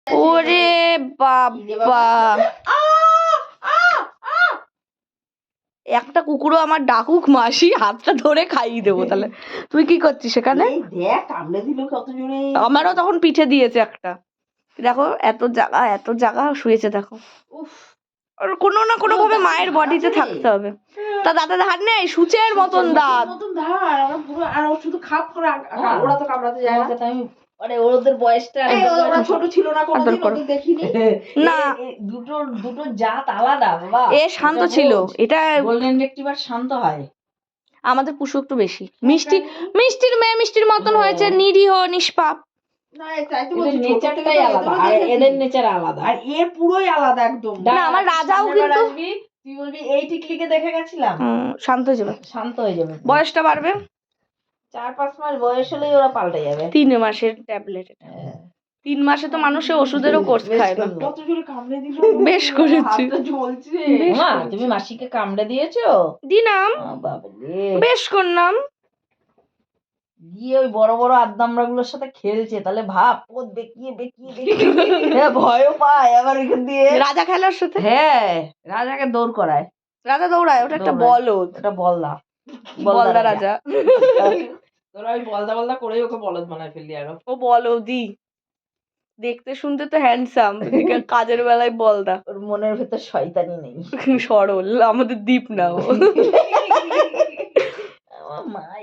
ওরে বাবা, একটা কুকুরও আমার ডাকুক মাসি, হাতটা ধরে খাইয়ে দেবো। তাহলে তুই কি করছিস সেখানে? আমারও তখন পিঠে দিয়েছে একটা। দেখো এত জায়গা শুয়েছে দেখো। ওর কোনো না কোনো ভাবে মায়ের বডিতে থাকতে হবে। তা দাঁতে ধার নেই, সূচের মতন দাঁত। শুধু খাপ করে ওরা তো কামড়াতে যায় না। আরে ওদের বয়সটা ওরা ছোট ছিল না কোনোদিন, ওদের দেখিনি না। দুটো জাত আলাদা বাবা। এ শান্ত ছিল, এটা গোল্ডেন রিট্রিভার শান্ত হয়। আমাদের পুষু একটু বেশি মিষ্টির মেয়ে, মিষ্টির মতন হয়েছে, নিরীহ নিষ্পাপ। না তাই তো বলছি, নেচারটাই আলাদা, আর এদের নেচার আলাদা, আর এর পুরোই আলাদা একদম। না আমার রাজাও কিন্তু, তুই বলবি এই টিকলিকে দেখে গেছিলাম, শান্ত হয়ে যাবে, শান্ত হয়ে যাবে। বয়সটা বাড়বে, 4-5 মাস বয়স হলেই ওরা পাল্টে যাবে। 3 মাসের ট্যাবলেট। 3 মাসে তো মানুষে ওষুধেরও কোর্স খায় না। কত জোরে কামড়ে দিল, বেশ করেছি। হাতটা জ্বলছে। মা তুমি মাসিকে কামড়ে দিয়েছো? দিনাম, বাবারে বেশ করলাম। গিয়ে ওই বড় বড় আদ্দামরা গুলোর সাথে খেলছে, তাহলে ভাব ও বেঁকিয়ে হ্যাঁ, ভয়ও পায় আবার ওইখান দিয়ে। রাজা খেলার সাথে, হ্যাঁ রাজাকে দৌড় করায়, রাজা দৌড়ায়, ওটা একটা বলদ, ওটা বলদা রাজা। তোরা ওই বলদা করেই ওকে বলদ বানায় ফেললি। আরো ও বলদি, দেখতে শুনতে তো হ্যান্ডসাম, কাজের বেলায় বলদা। ওর মনের ভেতর শয়তানি নেই। সরল, আমাদের দ্বীপ না ও। আমার মাই